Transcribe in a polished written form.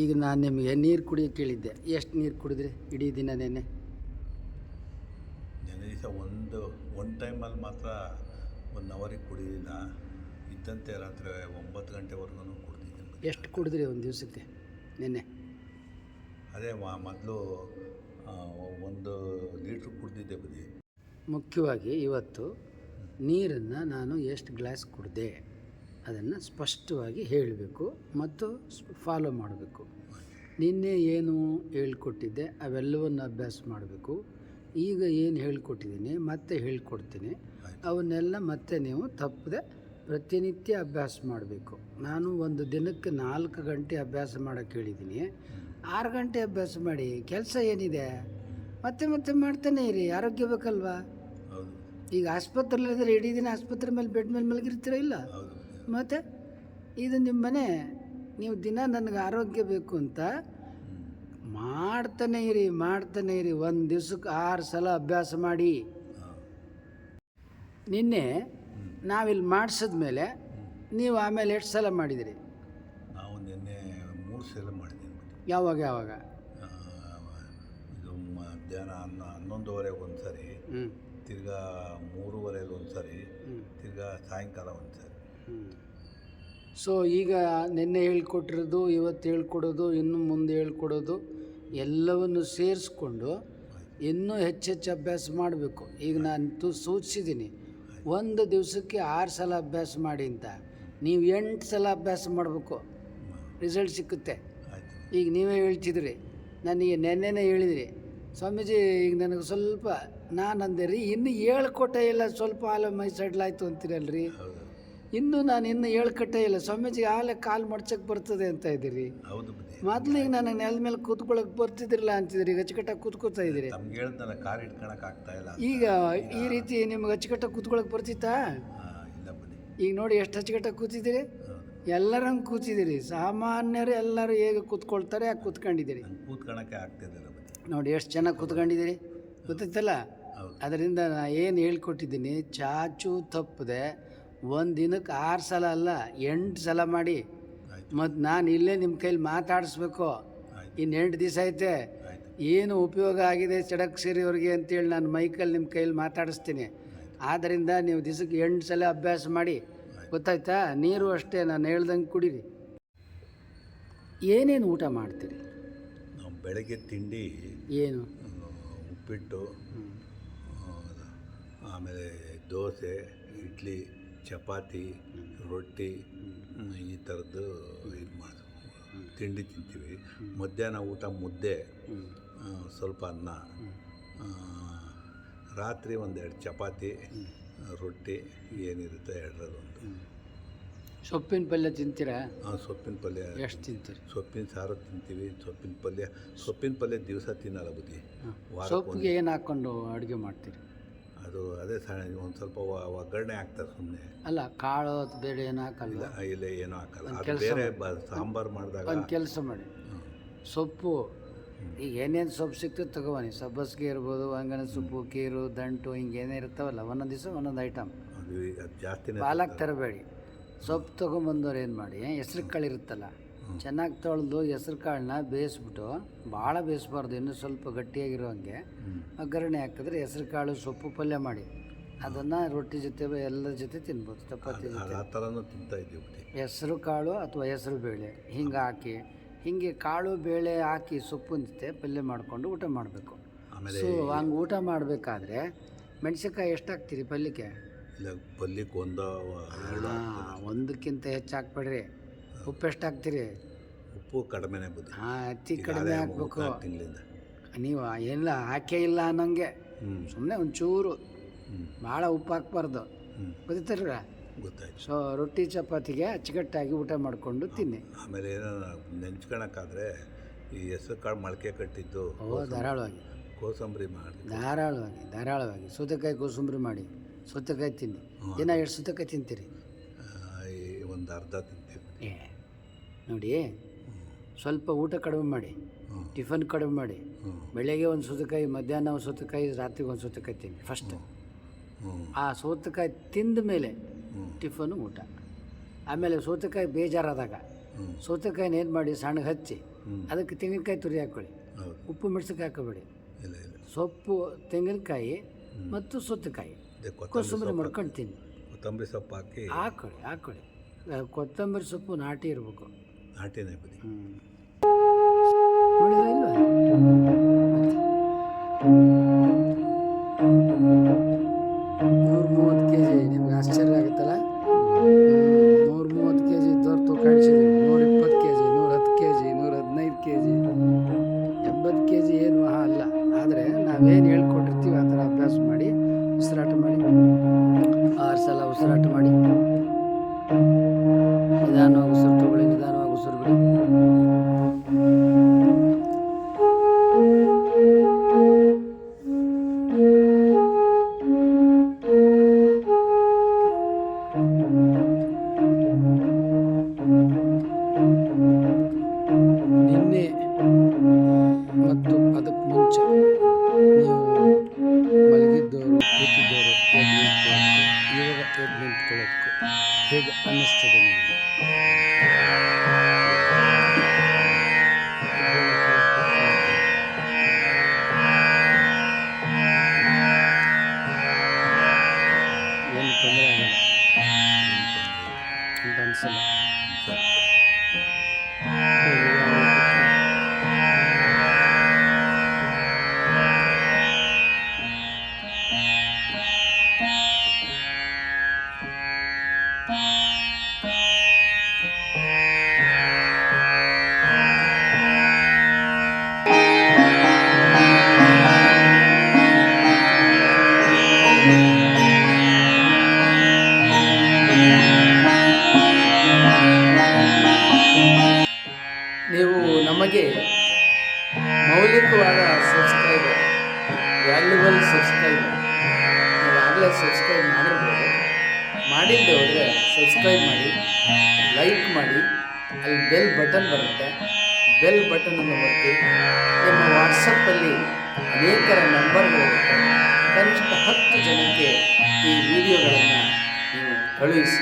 ಈಗ ನಾನು ನಿಮಗೆ ನೀರು ಕುಡಿಯೋಕೆ ಕೇಳಿದ್ದೆ, ಎಷ್ಟು ನೀರು ಕುಡಿದ್ರಿ ಇಡೀ ದಿನ? ನೆನ್ನೆ ದಿವಸ ಒಂದು ಟೈಮಲ್ಲಿ ಮಾತ್ರ 1 ಅವರಿಗೆ ಕುಡಿದಿಲ್ಲ, ಇದ್ದಂತೆ ರಾತ್ರಿ 9 ಗಂಟೆವರೆಗೂ ಕುಡಿದಿದ್ದೀನಿ. ಎಷ್ಟು ಕುಡಿದ್ರಿ ಒಂದು ದಿವಸಕ್ಕೆ ನೆನ್ನೆ? ಅದೇ ಮೊದಲು 1 ಲೀಟ್ರ್ ಕುಡಿದಿದ್ದೆ ಬುದ್ಧಿ. ಮುಖ್ಯವಾಗಿ ಇವತ್ತು ನೀರನ್ನು ನಾನು ಎಷ್ಟು ಗ್ಲಾಸ್ ಕುಡಿದೆ ಅದನ್ನು ಸ್ಪಷ್ಟವಾಗಿ ಹೇಳಬೇಕು ಮತ್ತು ಫಾಲೋ ಮಾಡಬೇಕು. ನಿನ್ನೆ ಏನು ಹೇಳ್ಕೊಟ್ಟಿದ್ದೆ ಅವೆಲ್ಲವನ್ನು ಅಭ್ಯಾಸ ಮಾಡಬೇಕು. ಈಗ ಏನು ಹೇಳ್ಕೊಟ್ಟಿದ್ದೀನಿ ಮತ್ತೆ ಹೇಳ್ಕೊಡ್ತೀನಿ, ಅವನ್ನೆಲ್ಲ ಮತ್ತೆ ನೀವು ತಪ್ಪದೆ ಪ್ರತಿನಿತ್ಯ ಅಭ್ಯಾಸ ಮಾಡಬೇಕು. ನಾನು ಒಂದು ದಿನಕ್ಕೆ 4 ಗಂಟೆ ಅಭ್ಯಾಸ ಮಾಡೋಕ್ಕೆ ಹೇಳಿದ್ದೀನಿ. 6 ಗಂಟೆ ಅಭ್ಯಾಸ ಮಾಡಿ, ಕೆಲಸ ಏನಿದೆ? ಮತ್ತೆ ಮತ್ತೆ ಮಾಡ್ತಾನೆ ಇರಿ, ಆರೋಗ್ಯ ಬೇಕಲ್ವಾ? ಈಗ ಆಸ್ಪತ್ರೆಯಲ್ಲಿದ್ದರೆ ಇಡೀ ದಿನ ಆಸ್ಪತ್ರೆ ಮೇಲೆ ಬೆಡ್ ಮೇಲೆ ಮಲಗಿರ್ತೀರ ಇಲ್ಲ? ಮತ್ತು ಇದು ನಿಮ್ಮ ಮನೆ, ನೀವು ದಿನ ನನಗೆ ಆರೋಗ್ಯ ಬೇಕು ಅಂತ ಮಾಡ್ತಾನೆ ಇರಿ. ಒಂದು ದಿವ್ಸಕ್ಕೆ 6 ಸಲ ಅಭ್ಯಾಸ ಮಾಡಿ. ನಿನ್ನೆ ನಾವಿಲ್ಲಿ ಮಾಡಿಸಿದ್ಮೇಲೆ ನೀವು ಆಮೇಲೆ ಎಷ್ಟು ಸಲ ಮಾಡಿದಿರಿ? ನಾವು ನಿನ್ನೆ 3 ಸಲ ಮಾಡಿದ್ದೀವಿ. ಯಾವಾಗ? ಇದು ಮಧ್ಯಾಹ್ನ 11:30 ಒಂದು ಸರಿ, ತಿರ್ಗಾ 3:30 ಒಂದು ಸರಿ, ತಿರ್ಗಾ ಸಾಯಂಕಾಲ ಒಂದು ಸರಿ. ಸೊ ಈಗ ನಿನ್ನೆ ಹೇಳ್ಕೊಟ್ಟಿರೋದು, ಇವತ್ತು ಹೇಳ್ಕೊಡೋದು, ಇನ್ನು ಮುಂದೆ ಹೇಳ್ಕೊಡೋದು ಎಲ್ಲವನ್ನು ಸೇರಿಸ್ಕೊಂಡು ಇನ್ನೂ ಹೆಚ್ಚೆಚ್ಚು ಅಭ್ಯಾಸ ಮಾಡಬೇಕು. ಈಗ ನಾನು ಸೂಚಿಸಿದ್ದೀನಿ ಒಂದು ದಿವಸಕ್ಕೆ 6 ಸಲ ಅಭ್ಯಾಸ ಮಾಡಿ ಅಂತ. ನೀವು 8 ಸಲ ಅಭ್ಯಾಸ ಮಾಡಬೇಕು, ರಿಸಲ್ಟ್ ಸಿಕ್ಕುತ್ತೆ. ಈಗ ನೀವೇ ಹೇಳ್ತಿದ್ರಿ, ನನಗೆ ನೆನ್ನೆನೇ ಹೇಳಿದ್ರಿ, ಸ್ವಾಮೀಜಿ ಈಗ ನನಗೆ ಸ್ವಲ್ಪ ನಾನು ಅಂದೆ ರೀ, ಇನ್ನು ಹೇಳ್ಕೊಟ್ಟೇ ಇಲ್ಲ, ಸ್ವಲ್ಪ ಆಲ ಮೈ ಸಡ್ಲಾಯ್ತು ಅಂತೀರಲ್ರಿ. ನಾನು ಹೇಳ್ಕೊಟ್ಟೇ ಇಲ್ಲ ಸ್ವಾಮೀಜಿ, ಆಲೆ ಕಾಲು ಮಡ್ಚಕ್ಕೆ ಬರ್ತದೆ ಅಂತ ಇದ್ದೀರಿ. ಮೊದಲಿಗೆ ನನಗೆ ನೆಲದ ಮೇಲೆ ಕೂತ್ಕೊಳ್ಳೋಕೆ ಬರ್ತಿದ್ದಿರಲ್ಲ ಅಂತಿದ್ರಿ, ಈಗ ಅಚ್ಚುಕಟ್ಟಾಗಿ ಕೂತ್ಕೋತಾ ಇದ್ದೀರಿ. ಈಗ ಈ ರೀತಿ ನಿಮ್ಗೆ ಅಚ್ಚುಕಟ್ಟಾಗಿ ಕೂತ್ಕೊಳ್ಳೋಕೆ ಬರ್ತಿತ್ತಾ? ಈಗ ನೋಡಿ ಎಷ್ಟು ಅಚ್ಚುಕಟ್ಟಾಗಿ ಕೂತಿದ್ದೀರಿ, ಎಲ್ಲರಂಗೆ ಕೂತಿದ್ದೀರಿ. ಸಾಮಾನ್ಯರು ಎಲ್ಲರೂ ಹೇಗೆ ಕೂತ್ಕೊಳ್ತಾರೆ ಯಾಕೆ ಕೂತ್ಕೊಂಡಿದ್ದೀರಿ? ಕೂತ್ಕೊಳ್ಳೋಕ್ಕೆ ಆಗ್ತಿದ್ದಿಲ್ಲ ನೋಡಿ ಎಷ್ಟು ಚೆನ್ನಾಗಿ ಕೂತ್ಕೊಂಡಿದ್ದೀರಿ, ಗೊತ್ತೈತಲ್ಲ. ಅದರಿಂದ ನಾನು ಏನು ಹೇಳ್ಕೊಟ್ಟಿದ್ದೀನಿ, ಚಾಚು ತಪ್ಪದೆ ಒಂದು ದಿನಕ್ಕೆ 6 ಸಲ ಅಲ್ಲ 8 ಸಲ ಮಾಡಿ. ಮತ್ತು ನಾನು ಇಲ್ಲೇ ನಿಮ್ಮ ಕೈಲಿ ಮಾತಾಡಿಸ್ಬೇಕು. ಇನ್ನು 8 ದಿವಸ ಐತೆ, ಏನು ಉಪಯೋಗ ಆಗಿದೆ ಚಡಕ್ಸೇರಿಯವ್ರಿಗೆ ಅಂತೇಳಿ ನಾನು ಮೈಕಲ್ಲಿ ನಿಮ್ಮ ಕೈಲಿ ಮಾತಾಡಿಸ್ತೀನಿ. ಆದ್ದರಿಂದ ನೀವು ದಿವಸಕ್ಕೆ 8 ಸಲ ಅಭ್ಯಾಸ ಮಾಡಿ, ಗೊತ್ತಾಯ್ತಾ? ನೀರು ಅಷ್ಟೇ ನಾನು ಹೇಳ್ದಂಗೆ ಕುಡೀರಿ. ಏನೇನು ಊಟ ಮಾಡ್ತೀರಿ? ನಾವು ಬೆಳಗ್ಗೆ ತಿಂಡಿ ಏನು? ಉಪ್ಪಿಟ್ಟು, ಆಮೇಲೆ ದೋಸೆ, ಇಡ್ಲಿ, ಚಪಾತಿ, ರೊಟ್ಟಿ, ಈ ಥರದ್ದು ಇದು ಮಾಡಿ ತಿಂಡಿ ತಿಂತೀವಿ. ಮಧ್ಯಾಹ್ನ ಊಟ ಮುದ್ದೆ, ಸ್ವಲ್ಪ ಅನ್ನ, ರಾತ್ರಿ 1-2 ಚಪಾತಿ, ರೊಟ್ಟಿ, ಏನಿರುತ್ತೆ 2-1. ಸೊಪ್ಪಿನ ಪಲ್ಯ ತಿಂತೀರಾ? ಸೊಪ್ಪಿನ ಪಲ್ಯ ಎಷ್ಟು ತಿಂತೀರಿ? ಸೊಪ್ಪಿನ ಸಾರು ತಿಂತೀವಿ. ಸೊಪ್ಪಿನ ಪಲ್ಯ ದಿವಸ ತಿನ್ನಲ್ಲ ಬುದ್ಧಿ. ಸೊಪ್ಪಿಗೆ ಏನು ಹಾಕ್ಕೊಂಡು ಅಡುಗೆ ಮಾಡ್ತೀರಿ? ಅದು ಅದೇ ಒಂದು ಸ್ವಲ್ಪ ಒಗ್ಗರಣೆ ಹಾಕ್ತಾರೆ ಸುಮ್ಮನೆ. ಅಲ್ಲ, ಕಾಳು ಬೇಳೆ ಏನು ಹಾಕಲ್ಲ? ಇಲ್ಲ, ಏನೂ ಹಾಕಲ್ಲ. ಅದು ಬೇರೆ ಸಾಂಬಾರು ಮಾಡಿದಾಗ ಒಂದು ಕೆಲಸ ಮಾಡಿ, ಸೊಪ್ಪು ಈಗ ಏನೇನು ಸೊಪ್ಪು ಸಿಗ್ತದೆ ತಗೋಬನ್ನಿ. ಸಬ್ಬಸಿಗೆ ಇರ್ಬೋದು, ಅಂಗನ ಸೊಪ್ಪು, ಕೀರು, ದಂಟು, ಹಿಂಗೆ ಏನೇ ಇರ್ತಾವಲ್ಲ, ಒಂದೊಂದು ದಿವಸ ಒಂದೊಂದು ಐಟಮ್. ಅದು ಜಾಸ್ತಿ ಪಾಲಕ್ ತರಬೇಡಿ. ಸೊಪ್ಪು ತೊಗೊಂಬಂದವ್ರು ಏನು ಮಾಡಿ, ಹೆಸ್ರು ಕಾಳು ಇರುತ್ತಲ್ಲ, ಚೆನ್ನಾಗಿ ತೊಳೆದು ಹೆಸ್ರು ಕಾಳನ್ನ ಬೇಯಿಸ್ಬಿಟ್ಟು, ಭಾಳ ಬೇಯಿಸ್ಬಾರ್ದು, ಇನ್ನೂ ಸ್ವಲ್ಪ ಗಟ್ಟಿಯಾಗಿರೋ ಹಂಗೆ ಒಗ್ಗರಣೆ ಹಾಕಿದ್ರೆ ಹೆಸ್ರು ಕಾಳು ಸೊಪ್ಪು ಪಲ್ಯ ಮಾಡಿ ಅದನ್ನು ರೊಟ್ಟಿ ಜೊತೆ ಎಲ್ಲರ ಜೊತೆ ತಿನ್ಬೋದು, ಚಪಾತಿ ಜೊತೆ. ಆ ಥರನೂ ತಿಂತಾಯಿದ್ದೀವಿ. ಹೆಸ್ರು ಕಾಳು ಅಥವಾ ಹೆಸ್ರು ಬೇಳೆ ಹಿಂಗೆ ಹಾಕಿ, ಹೀಗೆ ಕಾಳು ಬೇಳೆ ಹಾಕಿ ಸೊಪ್ಪಿನ ಜೊತೆ ಪಲ್ಯ ಮಾಡಿಕೊಂಡು ಊಟ ಮಾಡಬೇಕು. ಸೊ ಹಂಗೆ ಊಟ ಮಾಡಬೇಕಾದ್ರೆ ಮೆಣಸಿನ್ಕಾಯಿ ಎಷ್ಟು ಹಾಕ್ತೀರಿ ಪಲ್ಯಕ್ಕೆ? ಪಲ್ಯಕ್ಕೆ ಒಂದಕ್ಕಿಂತ ಹೆಚ್ಚು ಹಾಕ್ಬೇಡ್ರಿ. ಉಪ್ಪು ಎಷ್ಟು ಹಾಕ್ತೀರಿ? ಉಪ್ಪು ಕಡಿಮೆನೇ ಬುದ್ಧಿ. ಹಾಂ, ಅತಿ ಕಡಿಮೆ ಹಾಕ್ಬೇಕು. ತಿಂಗಳಿಂದ ನೀವು ಎಲ್ಲ ಹಾಕೇ ಇಲ್ಲ ಅನ್ನೋಂಗೆ ಸುಮ್ಮನೆ ಒಂಚೂರು, ಹ್ಞೂ ಭಾಳ ಉಪ್ಪು ಹಾಕ್ಬಾರ್ದು. ಗೊತ್ತಾರ? ಗೊತ್ತಾಯ್ತು. ಸೊ ರೊಟ್ಟಿ ಚಪಾತಿಗೆ ಅಚ್ಚುಕಟ್ಟಾಗಿ ಊಟ ಮಾಡಿಕೊಂಡು ತಿನ್ನಿ. ಆಮೇಲೆ ಏನೋ ನೆಂಚ್ಕೊಳಕ್ಕಾದ್ರೆ ಈ ಹೆಸರು ಕಾಳು ಮೊಳಕೆ ಕಟ್ಟಿದ್ದು ಧಾರಾಳವಾಗಿ ಕೋಸಂಬರಿ ಮಾಡಿ, ಧಾರಾಳವಾಗಿ ಸೌತೆಕಾಯಿ ಕೋಸಂಬರಿ ಮಾಡಿ ಸೌತೆಕಾಯಿ ತಿನ್ನಿ. ದಿನ ಎಷ್ಟು ಸೌತೆಕಾಯಿ ತಿಂತೀರಿ? ಒಂದು ಅರ್ಧ ತಿಂತೀವಿ. ನೋಡಿ, ಸ್ವಲ್ಪ ಊಟ ಕಡಿಮೆ ಮಾಡಿ, ಟಿಫನ್ ಕಡಿಮೆ ಮಾಡಿ. ಬೆಳಗ್ಗೆ ಒಂದು ಸೌತೆಕಾಯಿ, ಮಧ್ಯಾಹ್ನ ಒಂದು ಸೌತೆಕಾಯಿ, ರಾತ್ರಿಗೆ ಒಂದು ಸೌತೆಕಾಯಿ ತಿನ್ನಿ ಫಸ್ಟ್. ಆ ಸೌತೆಕಾಯಿ ತಿಂದ ಮೇಲೆ ಟಿಫನು ಊಟ. ಆಮೇಲೆ ಸೌತೆಕಾಯಿ ಬೇಜಾರಾದಾಗ ಸೌತೆಕಾಯಿನ ಏನು ಮಾಡಿ ಸಣ್ಣಗೆ ಹಚ್ಚಿ ಅದಕ್ಕೆ ತೆಂಗಿನಕಾಯಿ ತುರಿ ಹಾಕ್ಕೊಳ್ಳಿ. ಉಪ್ಪು ಮೆಣಸಿನ್ಕಾಯಿ ಹಾಕೋಬೇಡಿ. ಸೊಪ್ಪು, ತೆಂಗಿನಕಾಯಿ ಮತ್ತು ಸೌತೆಕಾಯಿ ಕೋಸಂಬರಿ ಮಾಡ್ಕೊಂಡು ತಿನ್ನಿ. ಕೊತ್ತಂಬರಿ ಸೊಪ್ಪು ಹಾಕ್ಕೊಳ್ಳಿ. ಕೊತ್ತಂಬರಿ ಸೊಪ್ಪು ನಾಟಿ ಇರಬೇಕು. ನಾಟಿನೇ ಬನ್ನಿ. ನೋಡಿದ್ರೆ ಇಲ್ವಾ? 130 kg. ನಿಮ್ಗೆ ಆಶ್ಚರ್ಯ ಆಗುತ್ತಲ್ಲ? 130 kg ಇದ್ದವ್ರು ತೂಕ ಇಳಿಸಿದ್ವಿ. 120 kg, 110 kg, 115 kg, 80 kg ಏನು ಅಲ್ಲ. ಆದರೆ ನಾವೇನು ಹೇಳ್ಕೊಟ್ಟಿರ್ತೀವಿ ಆ ಥರ ಅಭ್ಯಾಸ ಮಾಡಿ, ಉಸಿರಾಟ ಮಾಡಿ, 6 ಸಲ ಉಸಿರಾಟ ಮಾಡಿ. ನಿಧಾನವಾಗಿ ಉಸಿರು ತಗೊಳ್ಳಿ, ನಿಧಾನವಾಗಿ ಉಸಿರು ಬಿಡಿ. ನಿನ್ನೆ ಮತ್ತು ಅದಕ್ಕೆ ಮುಂಚೆ ನೀವು ಮಲಗಿದ್ದವರು, ಕೂತಿದ್ದವರು ಎದ್ದು ನಿಂತ್ಕೊಳ್ಳೋದಕ್ಕೂ ಇವಾಗ ಎದ್ದು ನಿಂತ್ಕೊಳ್ಳೋದಕ್ಕೂ ಹೇಗೆ ಅನ್ನಿಸ್ತದೆ ನಿಮಗೆ? ಏನು ತೊಂದರೆ ಆಗಲ್ಲ ಅಂತ ಅನಿಸಲ್ಲ? ನೀವು ನಮಗೆ ಮೌಲಿಕವಾದ ಸಬ್ಸ್ಕ್ರೈಬರ್, ವ್ಯಾಲ್ಯೂಬಲ್ ಸಬ್ಸ್ಕ್ರೈಬರ್. ನೀವು ಆಗಲೇ ಸಬ್ಸ್ಕ್ರೈಬ್ ಮಾಡಿರ್ಬೋದು. ಮಾಡಿದ್ದೆ ಹೋದರೆ ಸಬ್ಸ್ಕ್ರೈಬ್ ಮಾಡಿ, ಲೈಕ್ ಮಾಡಿ. ಅಲ್ಲಿ ಬೆಲ್ ಬಟನ್ ಬರುತ್ತೆ. ಬೆಲ್ ಬಟನನ್ನು ಒತ್ತಿ. ನಿಮ್ಮ ವಾಟ್ಸಪ್ಪಲ್ಲಿ ಅನೇಕರ ನಂಬರ್ಗಳಿರುತ್ತೆ. ಕನಿಷ್ಠ 10 ಜನಕ್ಕೆ ಈ ವಿಡಿಯೋಗಳನ್ನು ನೀವು ಕಳುಹಿಸಿ.